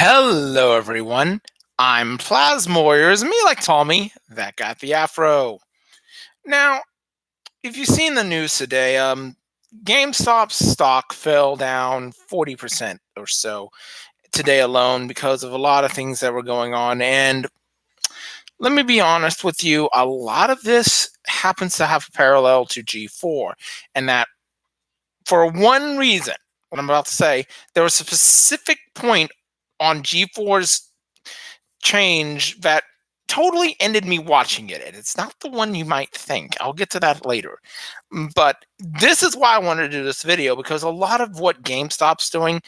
Hello, everyone. I'm Plasma Warriors, me like Tommy, that got the afro. Now, if you've seen the news today, GameStop's stock fell down 40% or so today alone because of a lot of things that were going on. And let me be honest with you, a lot of this happens to have a parallel to G4, and that for one reason, what I'm about to say, there was a specific point on G4's change that totally ended me watching it. And it's not the one you might think. I'll get to that later. But this is why I wanted to do this video, because a lot of what GameStop's doing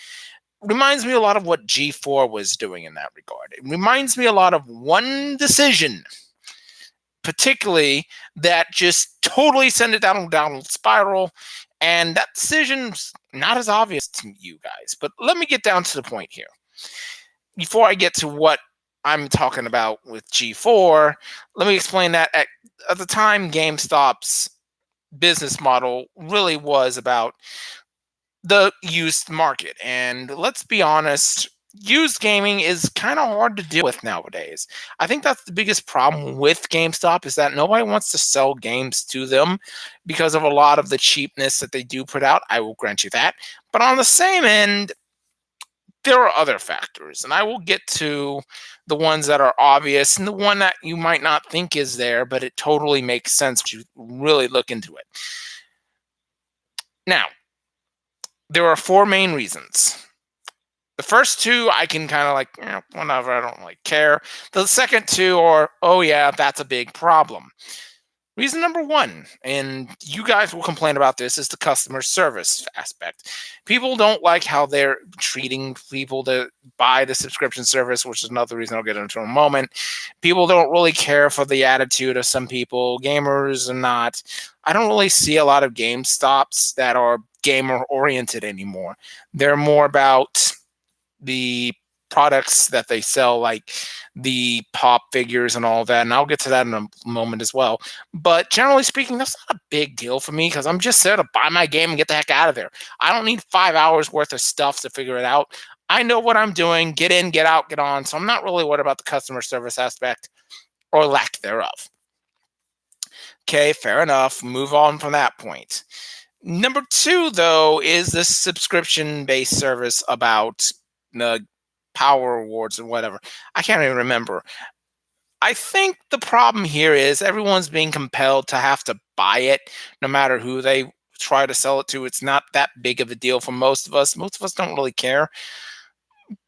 reminds me a lot of what G4 was doing in that regard. It reminds me a lot of one decision, particularly, that just totally sent it down a downward spiral. And that decision's not as obvious to you guys. But let me get down to the point here. Before I get to what I'm talking about with G4, let me explain that at the time, GameStop's business model really was about the used market. And let's be honest, used gaming is kind of hard to deal with nowadays. I think that's the biggest problem with GameStop is that nobody wants to sell games to them because of a lot of the cheapness that they do put out. I will grant you that. But on the same end, there are other factors, and I will get to the ones that are obvious and the one that you might not think is there, but it totally makes sense if you really look into it. Now, there are four main reasons. The first two, I can kind of like, whatever, I don't really care. The second two are, oh yeah, that's a big problem. Reason number one, and you guys will complain about this, is the customer service aspect. People don't like how they're treating people to buy the subscription service, which is another reason I'll get into in a moment. People don't really care for the attitude of some people, gamers and not. I don't really see a lot of GameStops that are gamer oriented anymore. They're more about the products that they sell, like the pop figures and all that, and I'll get to that in a moment as well. But generally speaking, that's not a big deal for me because I'm just there to buy my game and get the heck out of there. I don't need 5 hours worth of stuff to figure it out. I know what I'm doing. Get in, get out, get on. So I'm not really worried about the customer service aspect or lack thereof. Okay, fair enough. Move on from that point. Number two, though, is this subscription-based service about the Power Awards or whatever. I can't even remember. I think the problem here is everyone's being compelled to have to buy it, no matter who they try to sell it to. It's not that big of a deal for most of us. Most of us don't really care.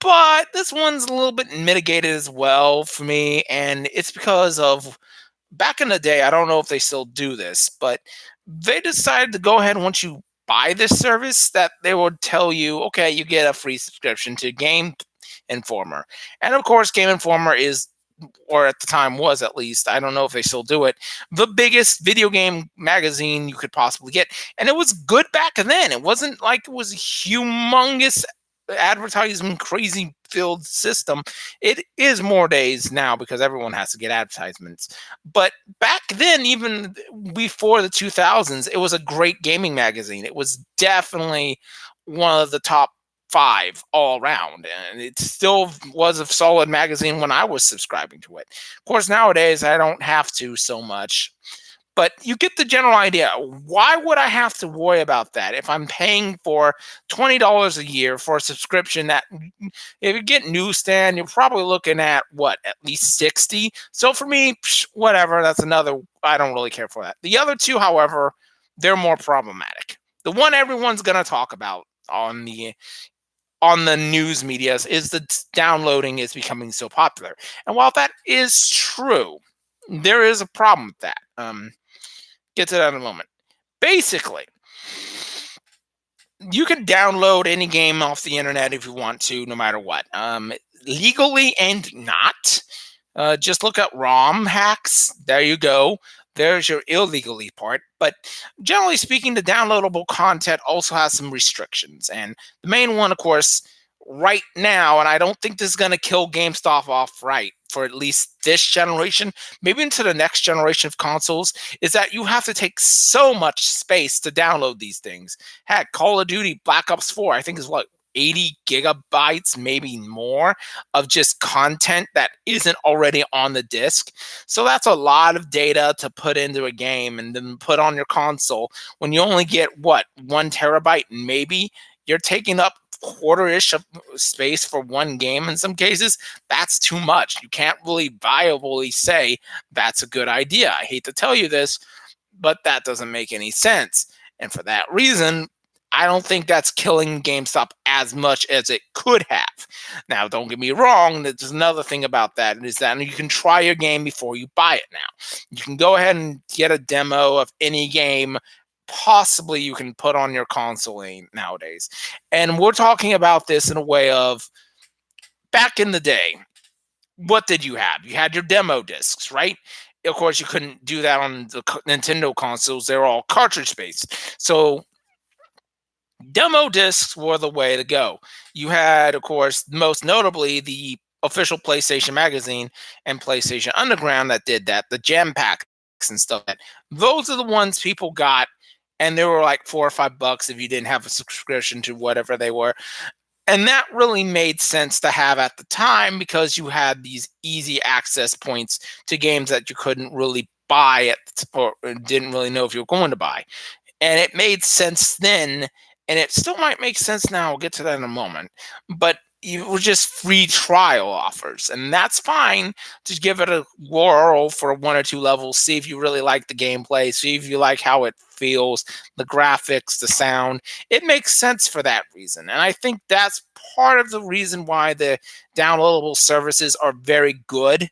But this one's a little bit mitigated as well for me, and it's because of back in the day, I don't know if they still do this, but they decided to go ahead once you buy this service that they would tell you, okay, you get a free subscription to Game Informer. And of course, Game Informer is, or at the time was at least, I don't know if they still do it, the biggest video game magazine you could possibly get. And it was good back then. It wasn't like it was a humongous advertisement crazy filled system. It is more days now because everyone has to get advertisements. But back then, even before the 2000s, it was a great gaming magazine. It was definitely one of the top five all around, and it still was a solid magazine when I was subscribing to it. Of course, nowadays I don't have to so much, but you get the general idea. Why would I have to worry about that if I'm paying for $20 a year for a subscription that, if you get newsstand, you're probably looking at what, at least 60? So for me, whatever, that's another, I don't really care for that. The other two, however, they're more problematic. The one everyone's going to talk about on the news medias is the downloading is becoming so popular. And while that is true, there is a problem with that. Get to that in a moment. Basically, you can download any game off the internet if you want to, no matter what. Legally and not. Just look at ROM hacks. There you go. There's your illegally part. But generally speaking, the downloadable content also has some restrictions. And the main one, of course, right now, and I don't think this is going to kill GameStop off right for at least this generation, maybe into the next generation of consoles, is that you have to take so much space to download these things. Heck, Call of Duty Black Ops 4, I think is what, 80 gigabytes, maybe more, of just content that isn't already on the disc. So that's a lot of data to put into a game and then put on your console when you only get what, 1 terabyte, maybe you're taking up quarter-ish of space for one game in some cases. That's too much. You can't really viably say that's a good idea. I hate to tell you this, but that doesn't make any sense. And for that reason, I don't think that's killing GameStop as much as it could have. Now, don't get me wrong, there's another thing about that is that you can try your game before you buy it now. You can go ahead and get a demo of any game possibly you can put on your console nowadays. And we're talking about this in a way of back in the day, what did you have? You had your demo discs, right? Of course, you couldn't do that on the Nintendo consoles. They're all cartridge based. So demo discs were the way to go. You had, of course, most notably the official PlayStation magazine and PlayStation Underground that did that, the gem packs and stuff. Those are the ones people got, and they were like $4 or $5 if you didn't have a subscription to whatever they were. And that really made sense to have at the time because you had these easy access points to games that you couldn't really buy or didn't really know if you were going to buy. And it made sense then, and it still might make sense now. We'll get to that in a moment. But you were just free trial offers, and that's fine. Just give it a whirl for 1 or 2 levels, see if you really like the gameplay, see if you like how it feels, the graphics, the sound. It makes sense for that reason. And I think that's part of the reason why the downloadable services are very good,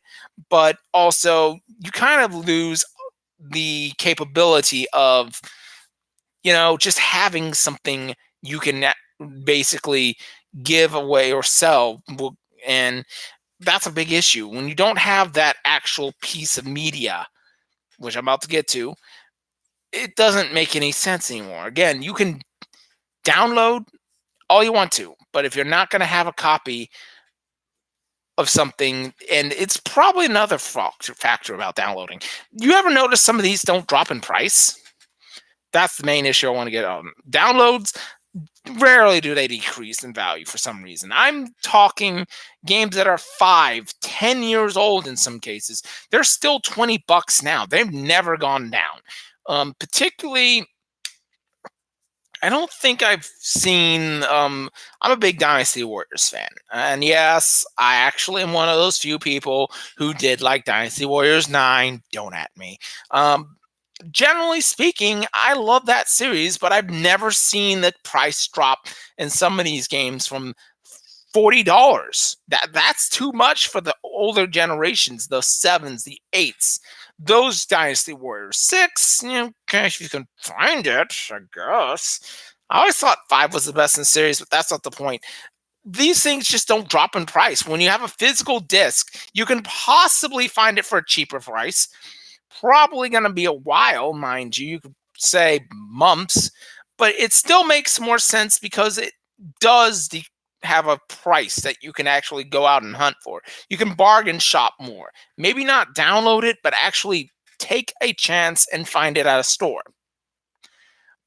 but also you kind of lose the capability of just having something you can basically give away or sell. And that's a big issue. When you don't have that actual piece of media, which I'm about to get to, it doesn't make any sense anymore. Again, you can download all you want to, but if you're not going to have a copy of something, and it's probably another factor about downloading. You ever notice some of these don't drop in price? That's the main issue I want to get on. Downloads, rarely do they decrease in value for some reason. I'm talking games that are 5, 10 years old in some cases. They're still $20 now. They've never gone down. Particularly, I don't think I've seen. I'm a big Dynasty Warriors fan, and yes, I actually am one of those few people who did like Dynasty Warriors 9. Don't at me. Generally speaking, I love that series, but I've never seen the price drop in some of these games from $40. That's too much for the older generations, the sevens, the eights. Those Dynasty Warriors 6, okay, if you can find it, I guess. I always thought 5 was the best in the series, but that's not the point. These things just don't drop in price. When you have a physical disc, you can possibly find it for a cheaper price. Probably going to be a while, mind you. You could say months, but it still makes more sense because it does have a price that you can actually go out and hunt for. You can bargain shop more. Maybe not download it, but actually take a chance and find it at a store.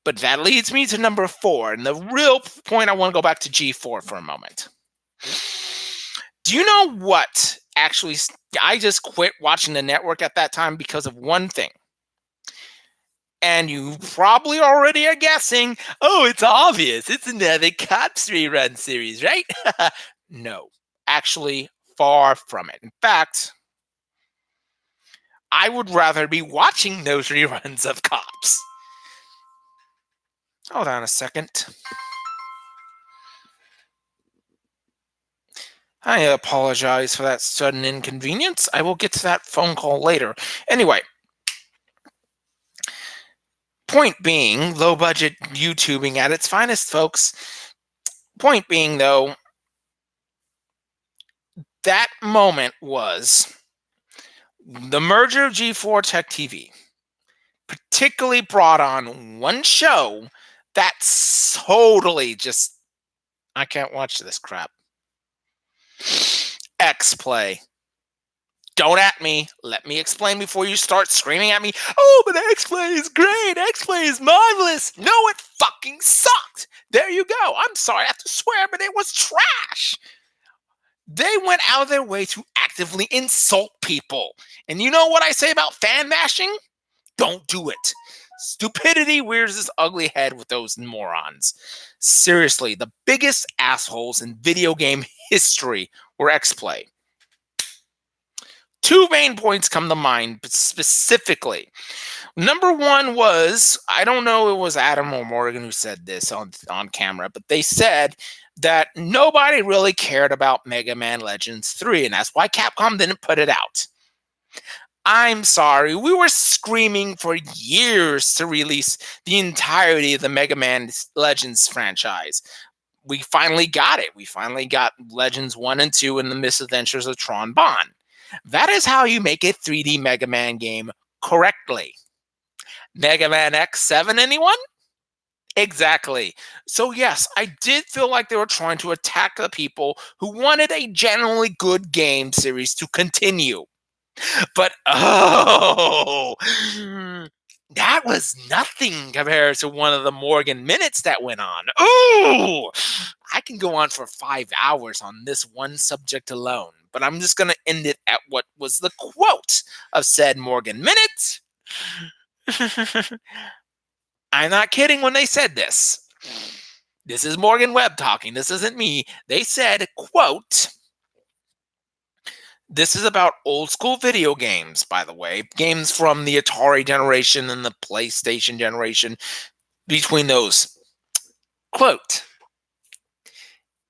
But that leads me to number 4. And the real point, I want to go back to G4 for a moment. Do you know what actually? I just quit watching the network at that time because of one thing. And you probably already are guessing, oh, it's obvious. It's another Cops rerun series, right? No, actually, far from it. In fact, I would rather be watching those reruns of Cops. Hold on a second. I apologize for that sudden inconvenience. I will get to that phone call later. Anyway, point being, low budget YouTubing at its finest, folks. Point being, though, that moment was the merger of G4 Tech TV, particularly brought on one show that totally just, I can't watch this crap. XPlay. Don't at me. Let me explain before you start screaming at me. Oh, but XPlay is great. XPlay is marvelous. No, it fucking sucked. There you go. I'm sorry I have to swear, but it was trash. They went out of their way to actively insult people. And you know what I say about fan bashing? Don't do it. Stupidity rears its ugly head with those morons. Seriously, the biggest assholes in video game history were XPlay. Two main points come to mind specifically. Number one was, I don't know, it was Adam or Morgan who said this on camera, but they said that nobody really cared about Mega Man Legends 3, and that's why Capcom didn't put it out. I'm sorry, we were screaming for years to release the entirety of the Mega Man Legends franchise. We finally got it. We finally got Legends 1 and 2 and the Misadventures of Tron Bonne. That is how you make a 3D Mega Man game correctly. Mega Man X7, anyone? Exactly. So yes, I did feel like they were trying to attack the people who wanted a generally good game series to continue. But that was nothing compared to one of the Morgan minutes that went on. Oh, I can go on for 5 hours on this one subject alone, but I'm just going to end it at what was the quote of said Morgan minute. I'm not kidding when they said this. This is Morgan Webb talking. This isn't me. They said, quote, this is about old school video games, by the way. Games from the Atari generation and the PlayStation generation. Between those, quote,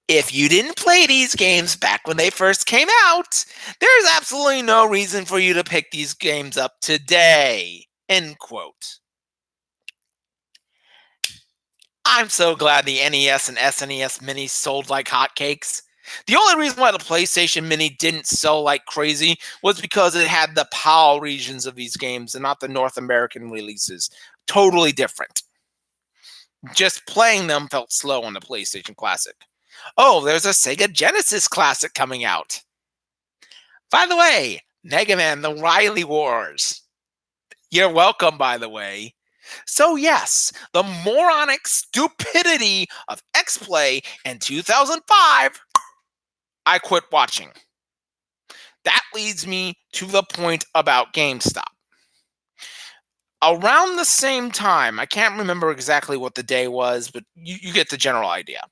if you didn't play these games back when they first came out, there's absolutely no reason for you to pick these games up today, end quote. I'm so glad the NES and SNES minis sold like hotcakes. The only reason why the PlayStation Mini didn't sell like crazy was because it had the PAL regions of these games and not the North American releases. Totally different. Just playing them felt slow on the PlayStation Classic. Oh, there's a Sega Genesis Classic coming out. By the way, Mega Man, the Wily Wars. You're welcome, by the way. So yes, the moronic stupidity of XPlay in 2005, I quit watching. That leads me to the point about GameStop. Around the same time, I can't remember exactly what the day was, but you get the general idea.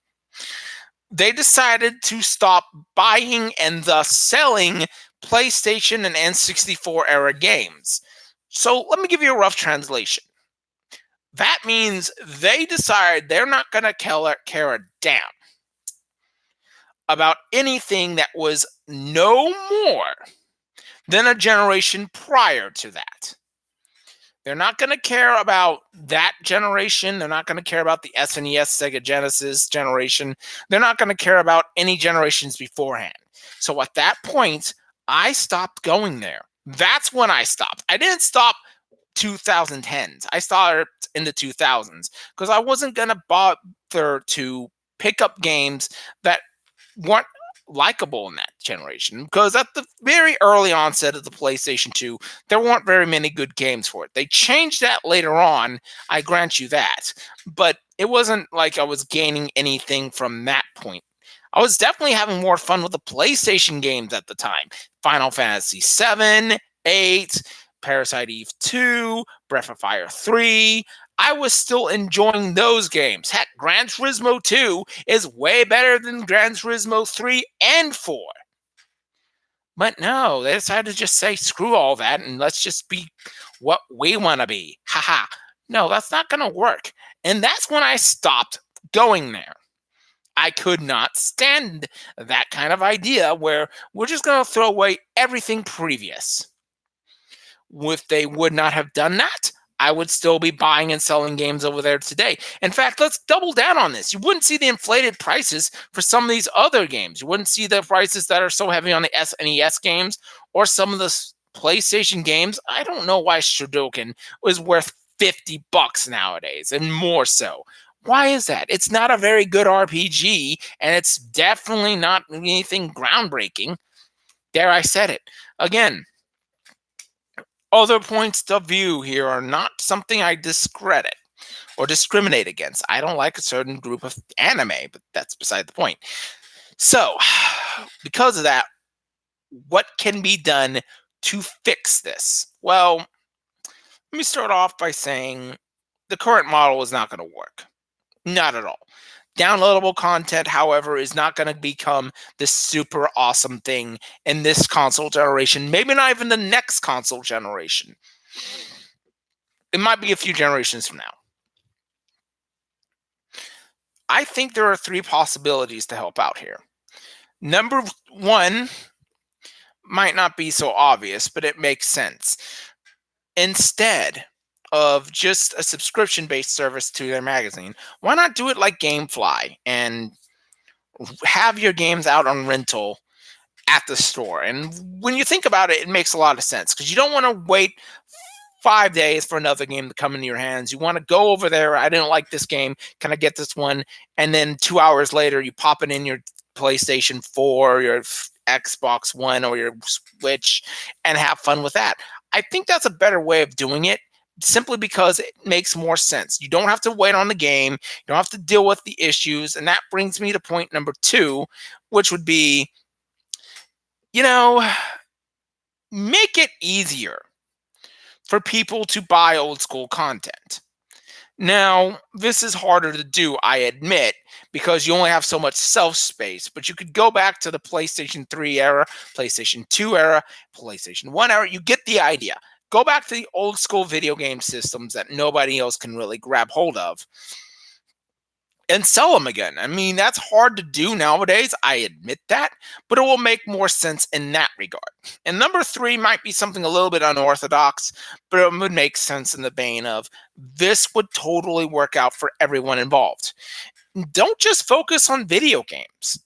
They decided to stop buying and thus selling PlayStation and N64 era games. So let me give you a rough translation. That means they decide they're not going to care a damn about anything that was no more than a generation prior to that. They're not going to care about that generation. They're not going to care about the SNES, Sega Genesis generation. They're not going to care about any generations beforehand. So at that point, I stopped going there. That's when I stopped. I didn't stop 2010s. I started in the 2000s because I wasn't going to bother to pick up games that weren't likable in that generation, because at the very early onset of the PlayStation 2, there weren't very many good games for it. They changed that later on, I grant you that, but it wasn't like I was gaining anything from that point. I was definitely having more fun with the PlayStation games at the time. Final Fantasy 7, 8, Parasite Eve 2, Breath of Fire 3. I was still enjoying those games. Heck, Gran Turismo 2 is way better than Gran Turismo 3 and 4. But no, they decided to just say, screw all that, and let's just be what we want to be. Haha. No, that's not going to work. And that's when I stopped going there. I could not stand that kind of idea where we're just going to throw away everything previous. If they would not have done that, I would still be buying and selling games over there today. In fact, let's double down on this. You wouldn't see the inflated prices for some of these other games. You wouldn't see the prices that are so heavy on the SNES games or some of the PlayStation games. I don't know why Shodoken was worth $50 nowadays and more so. Why is that? It's not a very good RPG, and it's definitely not anything groundbreaking. There, I said it. Again, other points of view here are not something I discredit or discriminate against. I don't like a certain group of anime, but that's beside the point. So, because of that, what can be done to fix this? Well, let me start off by saying the current model is not going to work. Not at all. Downloadable content, however, is not going to become this super awesome thing in this console generation. Maybe not even the next console generation. It might be a few generations from now. I think there are three possibilities to help out here. Number one might not be so obvious, but it makes sense. Instead of just a subscription based service to their magazine, why not do it like Gamefly and have your games out on rental at the store? And when you think about it, it makes a lot of sense because you don't want to wait 5 days for another game to come into your hands. You want to go over there. I didn't like this game. Can I get this one? And then 2 hours later, you pop it in your PlayStation 4, your Xbox One, or your Switch and have fun with that. I think that's a better way of doing it simply because it makes more sense. You don't have to wait on the game. You don't have to deal with the issues. And that brings me to point number two, which would be, you know, make it easier for people to buy old school content. Now, this is harder to do, I admit, because you only have so much shelf space, but you could go back to the PlayStation 3 era, PlayStation 2 era, PlayStation 1 era. You get the idea. Go back to the old school video game systems that nobody else can really grab hold of and sell them again. I mean, that's hard to do nowadays. I admit that, but it will make more sense in that regard. And number three might be something a little bit unorthodox, but it would make sense in the vein of this would totally work out for everyone involved. Don't just focus on video games.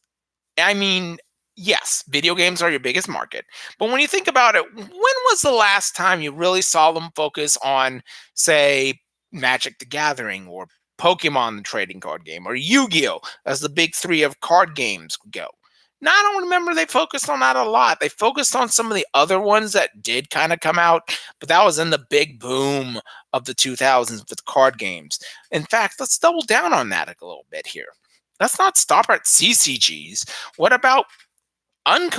I mean, yes, video games are your biggest market, but when you think about it, when was the last time you really saw them focus on, say, Magic the Gathering or Pokemon, the trading card game, or Yu-Gi-Oh, as the big three of card games go? Now, I don't remember they focused on that a lot. They focused on some of the other ones that did kind of come out, but that was in the big boom of the 2000s with card games. In fact, let's double down on that a little bit here. Let's not stop at CCGs. What about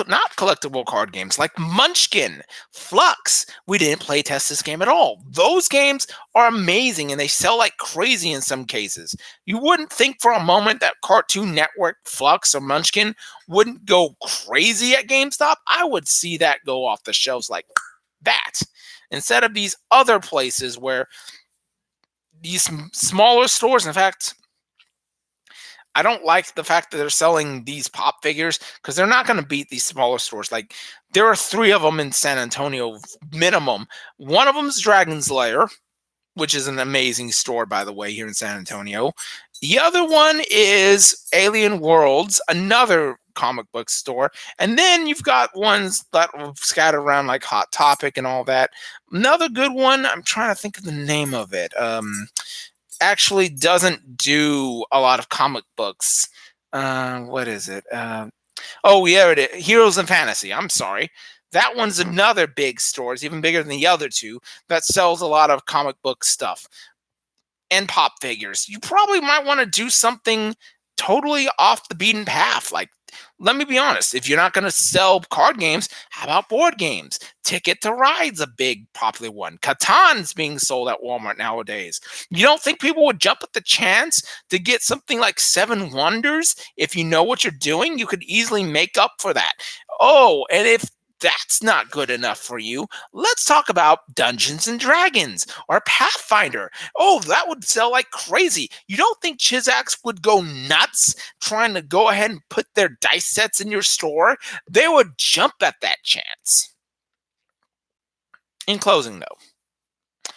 not collectible card games like Munchkin, Flux? We didn't play test this game at all. Those games are amazing and they sell like crazy in some cases. You wouldn't think for a moment that Cartoon Network, Flux, or Munchkin wouldn't go crazy at GameStop. I would see that go off the shelves like that instead of these other places where these smaller stores, in fact, I don't like the fact that they're selling these pop figures because they're not going to beat these smaller stores. Like there are three of them in San Antonio minimum. One of them is Dragon's Lair, which is an amazing store, by the way, here in San Antonio. The other one is Alien Worlds, another comic book store. And then you've got ones that are scattered around like Hot Topic and all that. Another good one, I'm trying to think of the name of it. Actually doesn't do a lot of comic books. What is it? Oh, yeah, it is. Heroes and Fantasy. I'm sorry. That one's another big store. It's even bigger than the other two that sells a lot of comic book stuff and pop figures. You probably might want to do something totally off the beaten path. Like, let me be honest, if you're not going to sell card games, how about board games? Ticket to Ride's a big popular one. Catan's being sold at Walmart nowadays. You don't think people would jump at the chance to get something like Seven Wonders? If you know what you're doing, you could easily make up for that. Oh, and if that's not good enough for you, let's talk about Dungeons and Dragons or Pathfinder. Oh, that would sell like crazy. You don't think Chizax would go nuts trying to go ahead and put their dice sets in your store? They would jump at that chance. In closing, though,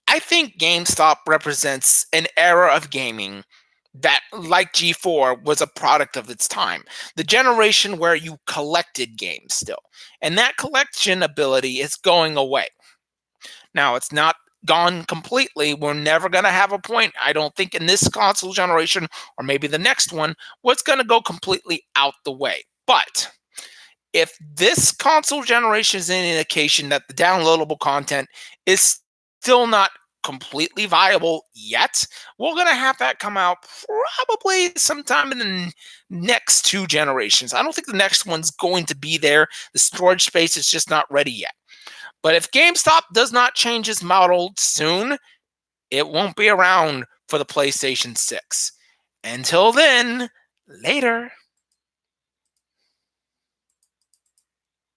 I think GameStop represents an era of gaming that, like G4, was a product of its time. The generation where you collected games still. And that collection ability is going away. Now, it's not gone completely. We're never going to have a point, I don't think, in this console generation or maybe the next one, what's going to go completely out the way. But If this console generation is an indication that the downloadable content is still not completely viable yet, we're going to have that come out probably sometime in the next 2 generations. I don't think the next one's going to be there. The storage space is just not ready yet. But if GameStop does not change its model soon, it won't be around for the PlayStation 6. Until then, later.